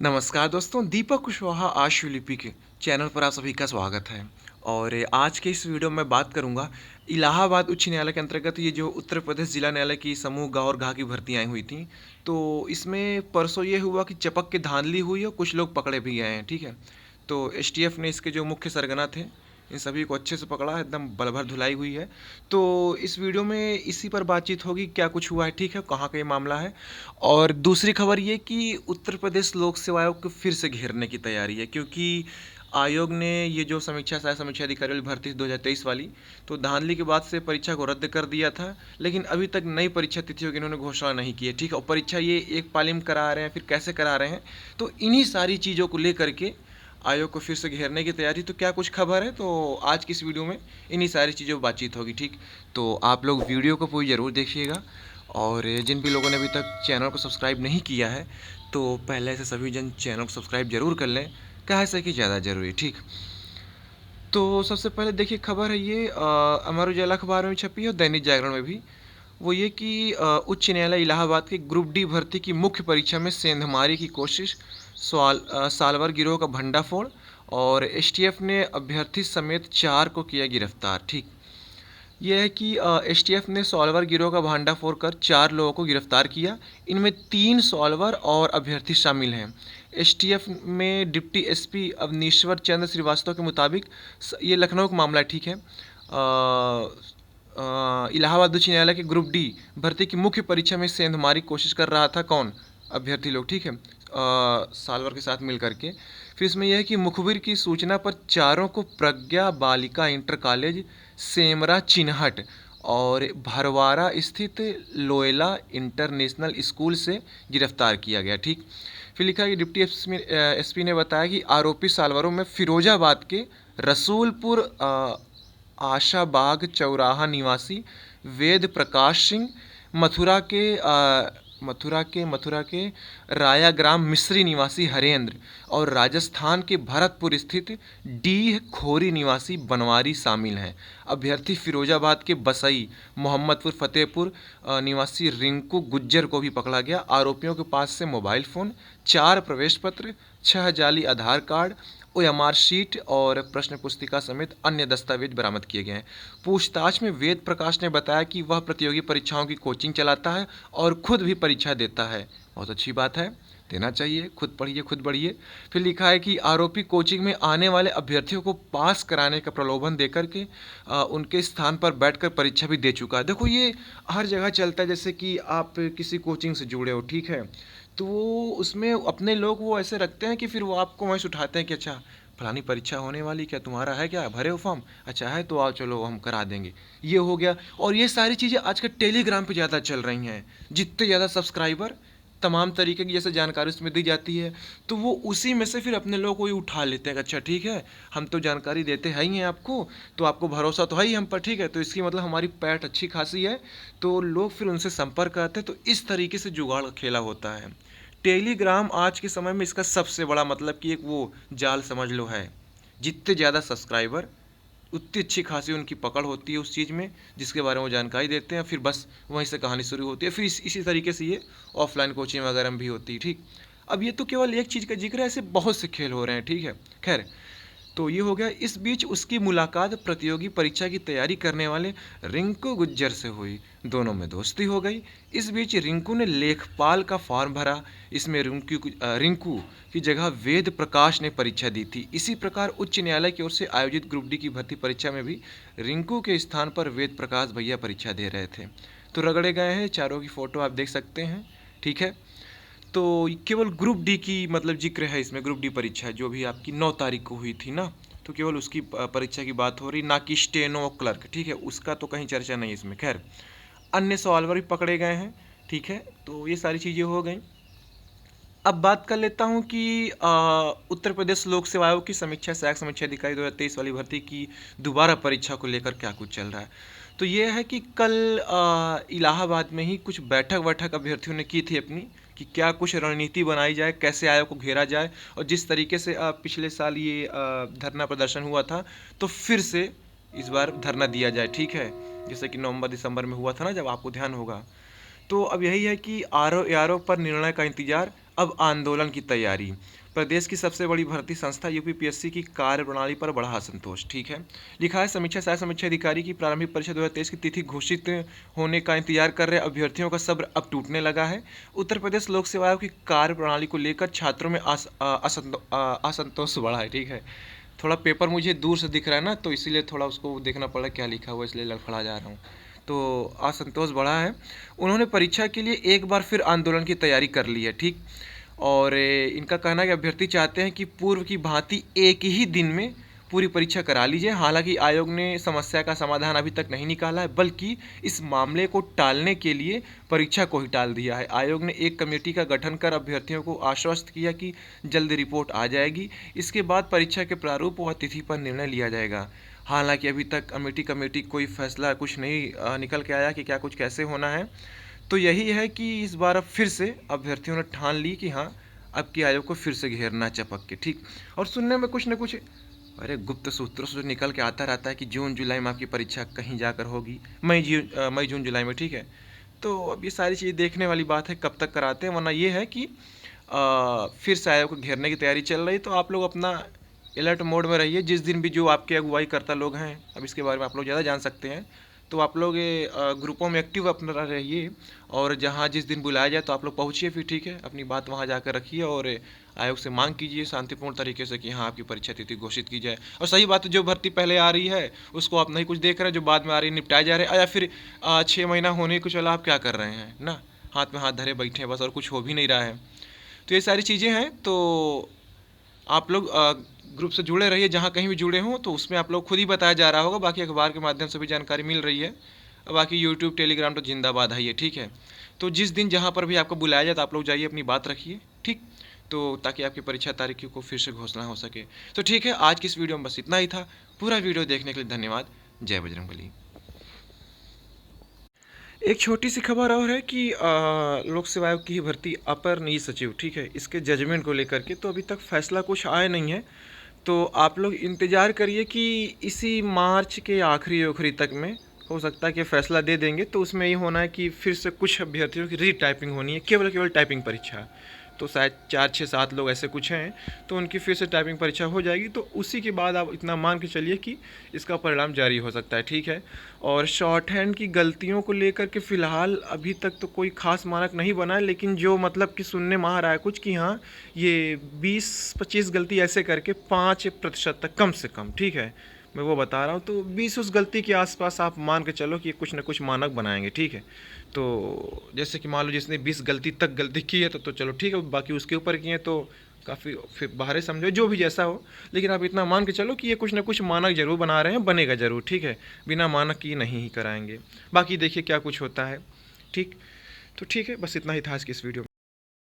नमस्कार दोस्तों, दीपक कुशवाहा आशुलिपि के चैनल पर आप सभी का स्वागत है। और आज के इस वीडियो में बात करूंगा इलाहाबाद उच्च न्यायालय के अंतर्गत ये जो उत्तर प्रदेश जिला न्यायालय की समूह ग और घ की भर्ती आई हुई थी। तो इसमें परसों ये हुआ कि चपक के धांधली हुई और कुछ लोग पकड़े भी गए हैं, ठीक है। तो एसटीएफ ने इसके जो मुख्य सरगना थे इन सभी को अच्छे से पकड़ा है, एकदम बल भर धुलाई हुई है। तो इस वीडियो में इसी पर बातचीत होगी, क्या कुछ हुआ है, ठीक है, कहाँ का ये मामला है। और दूसरी खबर ये कि उत्तर प्रदेश लोक सेवा आयोग को फिर से घेरने की तैयारी है, क्योंकि आयोग ने ये जो सहायक समीक्षा अधिकारी वाली भर्ती 2023 वाली, तो धांधली के बाद से परीक्षा को रद्द कर दिया था, लेकिन अभी तक नई परीक्षा तिथियों की इन्होंने घोषणा नहीं की है, ठीक है। और परीक्षा ये एक पाली में करा रहे हैं, फिर कैसे करा रहे हैं, तो इन्हीं सारी चीज़ों को लेकर के आयोग को फिर से घेरने की तैयारी। तो क्या कुछ खबर है, तो आज की इस वीडियो में इन्हीं सारी चीज़ों पर बातचीत होगी, ठीक। तो आप लोग वीडियो को पूरी ज़रूर देखिएगा। और जिन भी लोगों ने अभी तक चैनल को सब्सक्राइब नहीं किया है, तो पहले से सभी जन चैनल को सब्सक्राइब जरूर कर लें, कहा से कि ज़्यादा ज़रूरी, ठीक। तो सबसे पहले देखिए खबर है ये, अमर उजाला अखबार में छपी है और दैनिक जागरण में भी। वो ये कि उच्च न्यायालय इलाहाबाद के ग्रुप डी भर्ती की मुख्य परीक्षा में सेंधमारी की कोशिश, सालवर गिरोह का भंडाफोड़, और एसटीएफ ने अभ्यर्थी समेत 4 को किया गिरफ्तार, ठीक। यह है कि एसटीएफ ने सॉल्वर गिरोह का भांडाफोड़ कर 4 लोगों को गिरफ्तार किया। इनमें 3 सॉल्वर और अभ्यर्थी शामिल हैं। एसटीएफ में डिप्टी एसपी अवनीश्वर चंद्र श्रीवास्तव के मुताबिक ये लखनऊ का मामला है, ठीक है। इलाहाबाद उच्च न्यायालय के ग्रुप डी भर्ती की मुख्य परीक्षा में सेंधमारी कोशिश कर रहा था कौन, अभ्यर्थी लोग, ठीक है, सालवर के साथ मिल करके। फिर इसमें यह है कि मुखबिर की सूचना पर 4 को प्रज्ञा बालिका इंटर कॉलेज, सेमरा चिन्हट और भरवारा स्थित लोयला इंटरनेशनल स्कूल से गिरफ्तार किया गया, ठीक। फिर लिखा है कि डिप्टी एसपी ने बताया कि आरोपी सालवरों में फिरोजाबाद के रसूलपुर आशाबाग चौराहा निवासी वेद प्रकाश सिंह, मथुरा के रायाग्राम मिस्री निवासी हरेंद्र, और राजस्थान के भरतपुर स्थित डीह खोरी निवासी बनवारी शामिल हैं। अभ्यर्थी फिरोजाबाद के बसई, मोहम्मदपुर फतेहपुर निवासी रिंकू गुज्जर को भी पकड़ा गया। आरोपियों के पास से मोबाइल फ़ोन, 4 प्रवेश पत्र, 6 जाली आधार कार्ड, ओएमआर शीट और प्रश्न पुस्तिका समेत अन्य दस्तावेज बरामद किए गए हैं। पूछताछ में वेद प्रकाश ने बताया कि वह प्रतियोगी परीक्षाओं की कोचिंग चलाता है और खुद भी परीक्षा देता है। बहुत अच्छी बात है, देना चाहिए, खुद पढ़िए खुद बढ़िए। फिर लिखा है कि आरोपी कोचिंग में आने वाले अभ्यर्थियों को पास कराने का प्रलोभन देकर के उनके स्थान पर बैठकर परीक्षा भी दे चुका है। देखो ये हर जगह चलता है, जैसे कि आप किसी कोचिंग से जुड़े हो, ठीक है, तो वो उसमें अपने लोग वो ऐसे रखते हैं कि फिर वो आपको वहीं से उठाते हैं कि अच्छा फलानी परीक्षा होने वाली, क्या तुम्हारा है, क्या भरे हो फॉर्म, अच्छा है तो आओ चलो हम करा देंगे, ये हो गया। और ये सारी चीज़ें आजकल टेलीग्राम पे ज़्यादा चल रही हैं। जितने ज़्यादा सब्सक्राइबर, तमाम तरीके की जैसे जानकारी उसमें दी जाती है, तो वो उसी में से फिर अपने लोग को ही उठा लेते हैं कि अच्छा ठीक है, हम तो जानकारी देते हैं ही हैं आपको, तो आपको भरोसा तो है ही हम पर, ठीक है, तो इसकी मतलब हमारी पैठ अच्छी खासी है, तो लोग फिर उनसे संपर्क करते हैं। तो इस तरीके से जुगाड़ खेला होता है। टेलीग्राम आज के समय में इसका सबसे बड़ा मतलब कि एक वो जाल समझ लो है। जितने ज़्यादा सब्सक्राइबर उतनी अच्छी खासी उनकी पकड़ होती है उस चीज़ में जिसके बारे में वो जानकारी देते हैं, फिर बस वहीं से कहानी शुरू होती है। फिर इसी तरीके से ये ऑफलाइन कोचिंग वगैरह में भी होती है, ठीक। अब ये तो केवल एक चीज़ का जिक्र है, ऐसे बहुत से खेल हो रहे हैं, ठीक है। खैर, तो ये हो गया। इस बीच उसकी मुलाकात प्रतियोगी परीक्षा की तैयारी करने वाले रिंकू गुज्जर से हुई, दोनों में दोस्ती हो गई। इस बीच रिंकू ने लेखपाल का फॉर्म भरा। इसमें रिंकू की जगह वेद प्रकाश ने परीक्षा दी थी। इसी प्रकार उच्च न्यायालय की ओर से आयोजित ग्रुप डी की भर्ती परीक्षा में भी रिंकू के स्थान पर वेद प्रकाश भैया परीक्षा दे रहे थे। तो रगड़े गए हैं, चारों की फ़ोटो आप देख सकते हैं, ठीक है। तो केवल ग्रुप डी की मतलब जिक्र है इसमें, ग्रुप डी परीक्षा जो भी आपकी 9 तारीख को हुई थी ना, तो केवल उसकी परीक्षा की बात हो रही, ना कि स्टेनो क्लर्क, ठीक है, उसका तो कहीं चर्चा नहीं इसमें। खैर, अन्य सवाल भी पकड़े गए हैं, ठीक है। तो ये सारी चीज़ें हो गई। अब बात कर लेता हूँ कि उत्तर प्रदेश लोक सेवा आयोग की सहायक समीक्षा अधिकारी 2023 वाली भर्ती की दोबारा परीक्षा को लेकर क्या कुछ चल रहा है। तो ये है कि कल इलाहाबाद में ही कुछ बैठक अभ्यर्थियों ने की थी अपनी, कि क्या कुछ रणनीति बनाई जाए, कैसे आयोग को घेरा जाए। और जिस तरीके से पिछले साल ये धरना प्रदर्शन हुआ था, तो फिर से इस बार धरना दिया जाए, ठीक है। जैसे कि नवंबर दिसंबर में हुआ था ना, जब आपको ध्यान होगा। तो अब यही है कि आरओ पर निर्णय का इंतजार, अब आंदोलन की तैयारी। प्रदेश की सबसे बड़ी भर्ती संस्था यूपीपीएससी की कार्यप्रणाली पर बढ़ा असंतोष। ठीक है, लिखा है समीक्षा सहायक समीक्षा अधिकारी की प्रारंभिक परीक्षा 2023 की तिथि घोषित होने का इंतजार कर रहे अभ्यर्थियों का सब्र अब टूटने लगा है। उत्तर प्रदेश लोक सेवा आयोग की कार्यप्रणाली को लेकर छात्रों में असंतोष बढ़ा है। ठीक है, थोड़ा पेपर मुझे दूर से दिख रहा है ना, तो इसीलिए थोड़ा उसको देखना पड़ा क्या लिखा हुआ, इसलिए लड़खड़ा जा रहा हूँ। तो असंतोष बढ़ा है। उन्होंने परीक्षा के लिए एक बार फिर आंदोलन की तैयारी कर ली है। ठीक, और इनका कहना है कि अभ्यर्थी चाहते हैं कि पूर्व की भांति एक ही दिन में पूरी परीक्षा करा लीजिए। हालांकि आयोग ने समस्या का समाधान अभी तक नहीं निकाला है, बल्कि इस मामले को टालने के लिए परीक्षा को ही टाल दिया है। आयोग ने एक कमेटी का गठन कर अभ्यर्थियों को आश्वस्त किया कि जल्द रिपोर्ट आ जाएगी, इसके बाद परीक्षा के प्रारूप व तिथि पर निर्णय लिया जाएगा। हालांकि अभी तक कमेटी कोई फैसला कुछ नहीं निकल के आया कि क्या कुछ कैसे होना है। तो यही है कि इस बार अब फिर से अभ्यर्थियों ने ठान ली कि हाँ, अब की आयोग को फिर से घेरना चपक के। ठीक, और सुनने में कुछ न कुछ अरे गुप्त सूत्रों से जो निकल के आता रहता है कि जून जुलाई में आपकी परीक्षा कहीं जाकर होगी, मई जून जुलाई में। ठीक है, तो अब ये सारी चीज़ देखने वाली बात है कब तक कराते हैं, वरना ये है कि फिर से आयोग को घेरने की तैयारी चल रही। तो आप लोग अपना अलर्ट मोड में रहिए। जिस दिन भी जो आपके अगुवाई करता लोग हैं, अब इसके बारे में आप लोग ज़्यादा जान सकते हैं, तो आप लोग ग्रुपों में एक्टिव अपना रहिए, और जहाँ जिस दिन बुलाया जाए तो आप लोग पहुँचिए फिर। ठीक है, अपनी बात वहाँ जाकर रखिए और आयोग से मांग कीजिए शांतिपूर्ण तरीके से कि हाँ, आपकी परीक्षा तिथि घोषित की जाए। और सही बात है, जो भर्ती पहले आ रही है उसको आप नहीं कुछ देख रहे, जो बाद में आ रही है निपटाए जा रहे हैं, या फिर 6 महीना होने को चला, आप क्या कर रहे हैं ना, हाथ में हाथ धरे बैठे हैं बस, और कुछ हो भी नहीं रहा है। तो ये सारी चीज़ें हैं। तो आप लोग ग्रुप से जुड़े रहिए, जहाँ कहीं भी जुड़े हों तो उसमें आप लोग खुद ही बताया जा रहा होगा, बाकी अखबार के माध्यम से भी जानकारी मिल रही है, बाकी यूट्यूब टेलीग्राम तो जिंदाबाद है ये। ठीक है, तो जिस दिन जहाँ पर भी आपको बुलाया जाए तो आप लोग जाइए, अपनी बात रखिए। ठीक, तो ताकि आपकी परीक्षा तारीख को फिर से घोषणा हो सके। तो ठीक है, आज की इस वीडियो में बस इतना ही था। पूरा वीडियो देखने के लिए धन्यवाद। जय बजरंगबली। एक छोटी सी खबर और है कि लोक सेवा आयोग की भर्ती अपर निजी सचिव, ठीक है, इसके जजमेंट को लेकर के तो अभी तक फैसला कुछ आया नहीं है। तो आप लोग इंतज़ार करिए कि इसी मार्च के आखिरी तक में हो सकता है कि फैसला दे देंगे। तो उसमें ये होना है कि फिर से कुछ अभ्यर्थियों की रीटाइपिंग होनी है, केवल टाइपिंग परीक्षा। तो शायद 4-6-7 लोग ऐसे कुछ हैं, तो उनकी फिर से टाइपिंग परीक्षा हो जाएगी। तो उसी के बाद आप इतना मान के चलिए कि इसका परिणाम जारी हो सकता है। ठीक है, और शॉर्ट हैंड की गलतियों को लेकर के फ़िलहाल अभी तक तो कोई ख़ास मानक नहीं बना है, लेकिन जो मतलब कि सुनने में आ रहा है कुछ कि हाँ, ये 20-25 गलती ऐसे करके 5% तक कम से कम, ठीक है, मैं वो बता रहा हूँ। तो 20 उस गलती के आसपास आप मान के चलो कि कुछ ना कुछ मानक बनाएंगे। ठीक है, तो जैसे कि मान लो जिसने 20 गलती तक गलती की है तो चलो ठीक है, बाकी उसके ऊपर किए तो काफ़ी फिर बाहर समझो, जो भी जैसा हो, लेकिन आप इतना मान के चलो कि ये कुछ ना कुछ मानक जरूर बना रहे हैं, बनेगा ज़रूर। ठीक है, बिना मानक की नहीं ही कराएंगे। बाकी देखिए क्या कुछ होता है। ठीक, तो ठीक है, बस इतना ही था आज की इस वीडियो में।